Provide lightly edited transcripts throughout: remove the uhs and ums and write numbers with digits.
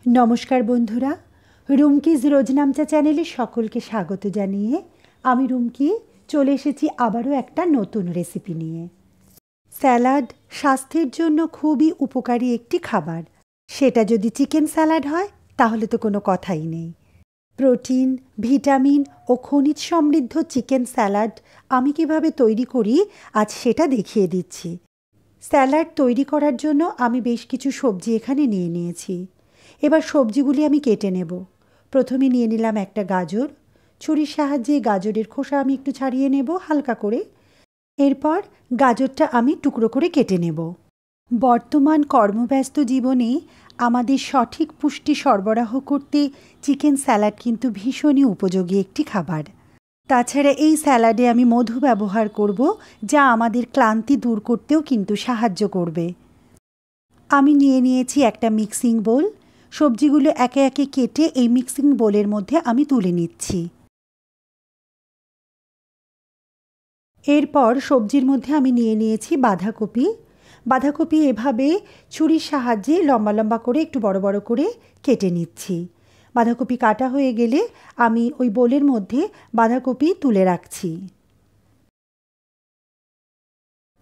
নমস্কার বন্ধুরা, রুমকিজ রোজনামচা চ্যানেলে সকলকে স্বাগত জানিয়ে আমি রুমকি চলে এসেছি আবারও একটা নতুন রেসিপি নিয়ে। স্যালাড স্বাস্থ্যের জন্য খুবই উপকারী একটি খাবার। সেটা যদি চিকেন স্যালাড হয় তাহলে তো কোনো কথাই নেই। প্রোটিন, ভিটামিন ও খনিজ সমৃদ্ধ চিকেন স্যালাড আমি কিভাবে তৈরি করি আজ সেটা দেখিয়ে দিচ্ছি। স্যালাড তৈরি করার জন্য আমি বেশ কিছু সবজি এখানে নিয়ে নিয়েছি। এবার সবজিগুলি আমি কেটে নেব। প্রথমে নিয়ে নিলাম একটা গাজর। ছুরির সাহায্যে গাজরের খোসা আমি একটু ছাড়িয়ে নেব হালকা করে। এরপর গাজরটা আমি টুকরো করে কেটে নেব। বর্তমান কর্মব্যস্ত জীবনে আমাদের সঠিক পুষ্টি সরবরাহ করতে চিকেন স্যালাড কিন্তু ভীষণই উপযোগী একটি খাবার। তাছাড়া এই স্যালাডে আমি মধু ব্যবহার করব, যা আমাদের ক্লান্তি দূর করতেও কিন্তু সাহায্য করবে। আমি নিয়ে নিয়েছি একটা মিক্সিং বোল। সবজিগুলো একে একে কেটে এই মিক্সিং বোলের মধ্যে আমি তুলে নিচ্ছি। এরপর সবজির মধ্যে আমি নিয়ে নিয়েছি বাঁধাকপি। বাঁধাকপি এভাবে ছুরির সাহায্যে লম্বা লম্বা করে একটু বড় বড় করে কেটে নিচ্ছি। বাঁধাকপি কাটা হয়ে গেলে আমি ওই বোলের মধ্যে বাঁধাকপি তুলে রাখছি।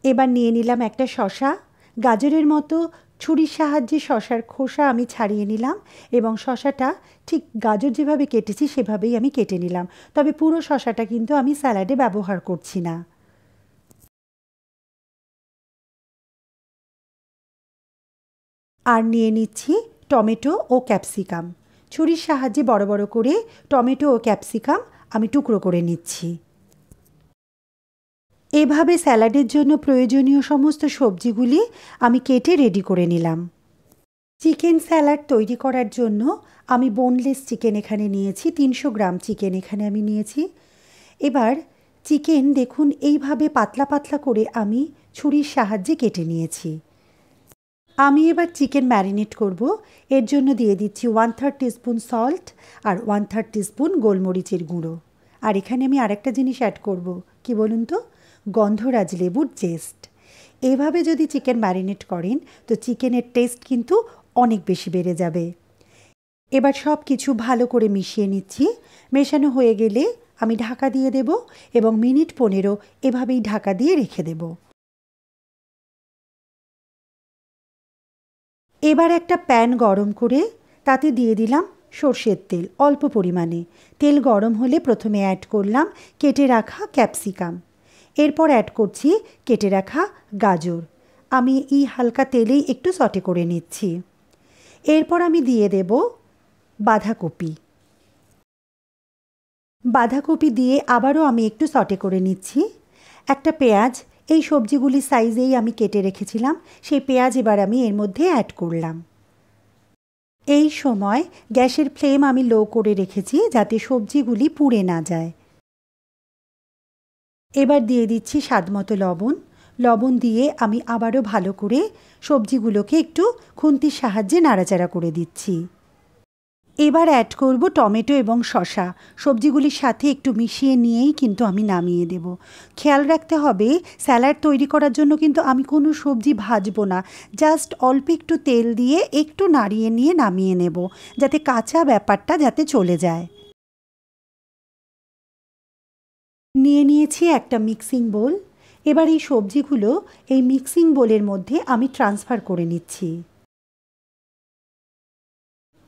এবার নিয়ে নিলাম একটা শসা। গাজরের মতো ছুরির সাহায্যে শসার খোসা আমি ছাড়িয়ে নিলাম এবং শসাটা ঠিক গাজর যেভাবে কেটেছি সেভাবেই আমি কেটে নিলাম। তবে পুরো শসাটা কিন্তু আমি স্যালাডে ব্যবহার করছি না। আর নিয়ে নিচ্ছি টমেটো ও ক্যাপসিকাম। ছুরির সাহায্যে বড় বড় করে টমেটো ও ক্যাপসিকাম আমি টুকরো করে নিচ্ছি। এভাবে স্যালাডের জন্য প্রয়োজনীয় সমস্ত সবজিগুলি আমি কেটে রেডি করে নিলাম। চিকেন স্যালাড তৈরি করার জন্য আমি বোনলেস চিকেন এখানে নিয়েছি, 300 গ্রাম চিকেন এখানে আমি নিয়েছি। এবার চিকেন দেখুন এইভাবে পাতলা পাতলা করে আমি ছুরির সাহায্যে কেটে নিয়েছি। আমি এবার চিকেন ম্যারিনেট করব। এর জন্য দিয়ে দিচ্ছি 1/3 টিস্পুন সল্ট আর 1/3 টিস্পুন গোলমরিচের গুঁড়ো। আর এখানে আমি আরেকটা জিনিস অ্যাড করব, কি বলুন তো, গন্ধরাজ লেবুর জেস্ট। এভাবে যদি চিকেন ম্যারিনেট করেন তো চিকেনের টেস্ট কিন্তু অনেক বেশি বেড়ে যাবে। এবার সব কিছু ভালো করে মিশিয়ে নিচ্ছি। মেশানো হয়ে গেলে আমি ঢাকা দিয়ে দেব এবং মিনিট 15 এভাবেই ঢাকা দিয়ে রেখে দেব। এবার একটা প্যান গরম করে তাতে দিয়ে দিলাম সর্ষের তেল অল্প পরিমাণে। তেল গরম হলে প্রথমে অ্যাড করলাম কেটে রাখা ক্যাপসিকাম। এরপর অ্যাড করছি কেটে রাখা গাজর। আমি এই হালকা তেলেই একটু সটে করে নিচ্ছি। এরপর আমি দিয়ে দেব বাঁধাকপি। বাঁধাকপি দিয়ে আবারও আমি একটু সটে করে নিচ্ছি। একটা পেঁয়াজ, এই সবজিগুলির সাইজেই আমি কেটে রেখেছিলাম, সেই পেঁয়াজ এবার আমি এর মধ্যে অ্যাড করলাম। এই সময় গ্যাসের ফ্লেম আমি লো করে রেখেছি যাতে সবজিগুলি পুড়ে না যায়। এবার দিয়ে দিচ্ছি স্বাদমতো লবণ। লবণ দিয়ে আমি আবারও ভালো করে সবজিগুলোকে একটু খুন্তির সাহায্যে নাড়াচাড়া করে দিচ্ছি। এবার অ্যাড করব টমেটো এবং শসা। সবজিগুলির সাথে একটু মিশিয়ে নিয়েই কিন্তু আমি নামিয়ে দেব। খেয়াল রাখতে হবে স্যালাড তৈরি করার জন্য কিন্তু আমি কোনো সবজি ভাজবো না, জাস্ট অল্প একটু তেল দিয়ে একটু নাড়িয়ে নিয়ে নামিয়ে নেব, যাতে কাঁচা ব্যাপারটা যাতে চলে যায়। নিয়ে নিয়েছি একটা মিক্সিং বোল। এবার এই সবজিগুলো এই মিক্সিং বোলের মধ্যে আমি ট্রান্সফার করে নিচ্ছি।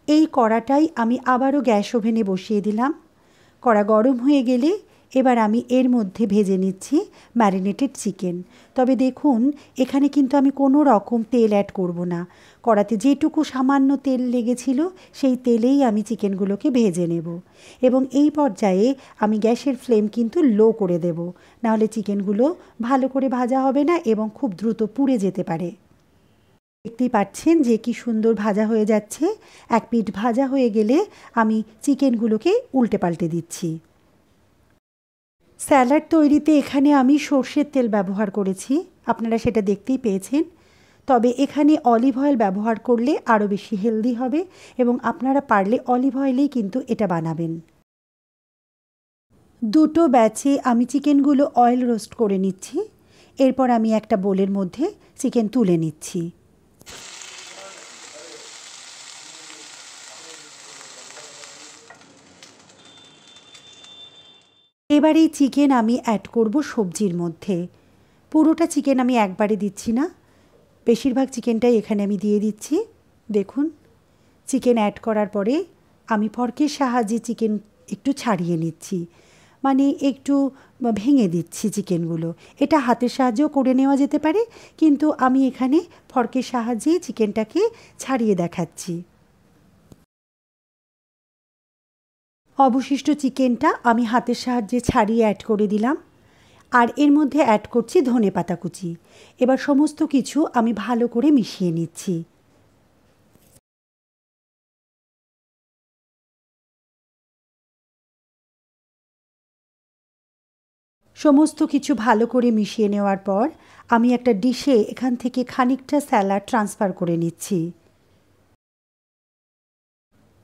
এই কড়াটাই আমি আবারও গ্যাস ওভেনে বসিয়ে দিলাম। কড়া গরম হয়ে গেলে এবার আমি এর মধ্যে ভেজে নিচ্ছি ম্যারিনেটেড চিকেন। তবে দেখুন এখানে কিন্তু আমি কোনো রকম তেল অ্যাড করব না। কড়াতে যেটুকু সামান্য তেল লেগেছিল সেই তেলেই আমি চিকেনগুলোকে ভেজে নেব এবং এই পর্যায়ে আমি গ্যাসের ফ্লেম কিন্তু লো করে দেব, নাহলে চিকেনগুলো ভালো করে ভাজা হবে না এবং খুব দ্রুত পুড়ে যেতে পারে। দেখতেই পাচ্ছেন যে কি সুন্দর ভাজা হয়ে যাচ্ছে। এক পিঠ ভাজা হয়ে গেলে আমি চিকেনগুলোকে উল্টে পাল্টে দিচ্ছি। স্যালাড তৈরিতে এখানে আমি সর্ষের তেল ব্যবহার করেছি, আপনারা সেটা দেখতেই পেয়েছেন। তবে এখানে অলিভ অয়েল ব্যবহার করলে আরও বেশি হেলদি হবে এবং আপনারা পারলে অলিভ অয়েলেই কিন্তু এটা বানাবেন। দুটো ব্যাচে আমি চিকেনগুলো অয়েল রোস্ট করে নিচ্ছি। এরপর আমি একটা বোলের মধ্যে চিকেন তুলে নিচ্ছি। এবার এই চিকেন আমি অ্যাড করব সবজির মধ্যে। পুরোটা চিকেন আমি একবারে দিচ্ছি না, বেশিরভাগ চিকেনটাই এখানে আমি দিয়ে দিচ্ছি। দেখুন, চিকেন অ্যাড করার পরে আমি ফর্কের সাহায্যে চিকেন একটু ছাড়িয়ে নিচ্ছি, মানে একটু ভেঙে দিচ্ছি চিকেনগুলো। এটা হাতের সাহায্যেও করে নেওয়া যেতে পারে, কিন্তু আমি এখানে ফর্কের সাহায্যেই চিকেনটাকে ছাড়িয়ে দেখাচ্ছি। অবশিষ্ট চিকেনটা আমি হাতের সাহায্যে ছাড়িয়ে অ্যাড করে দিলাম, আর এর মধ্যে অ্যাড করছি ধনেপাতা কুচি। এবার সমস্ত কিছু আমি ভালো করে মিশিয়ে নিচ্ছি। সমস্ত কিছু ভালো করে মিশিয়ে নেওয়ার পর আমি একটা ডিশে এখান থেকে খানিকটা স্যালাড ট্রান্সফার করে নিচ্ছি।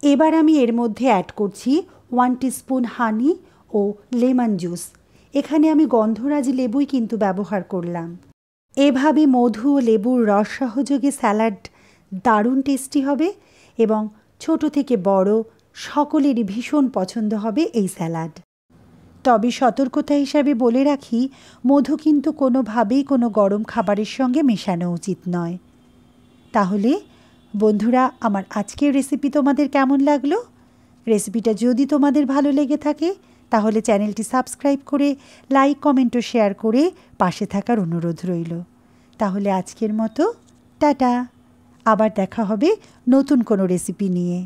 এবার আমি এর মধ্যে অ্যাড করছি 1 টিস্পুন হানি ও লেমন জুস। এখানে আমি গন্ধরাজ লেবুই কিন্তু ব্যবহার করলাম। এভাবে মধু ও লেবুর রস সহযোগে স্যালাড দারুণ টেস্টি হবে এবং ছোট থেকে বড় সকলেরই ভীষণ পছন্দ হবে এই স্যালাড। তবে সতর্কতা হিসাবে বলে রাখি, মধু কিন্তু কোনোভাবেই কোনো গরম খাবারের সঙ্গে মেশানো উচিত নয়। তাহলে বন্ধুরা, আমার আজকের রেসিপি তোমাদের কেমন লাগলো? রেসিপিটা যদি তোমাদের ভালো লেগে থাকে তাহলে চ্যানেলটি সাবস্ক্রাইব করে লাইক, কমেন্ট ও শেয়ার করে পাশে থাকার অনুরোধ রইল। তাহলে আজকের মতো টাটা, আবার দেখা হবে নতুন কোনো রেসিপি নিয়ে।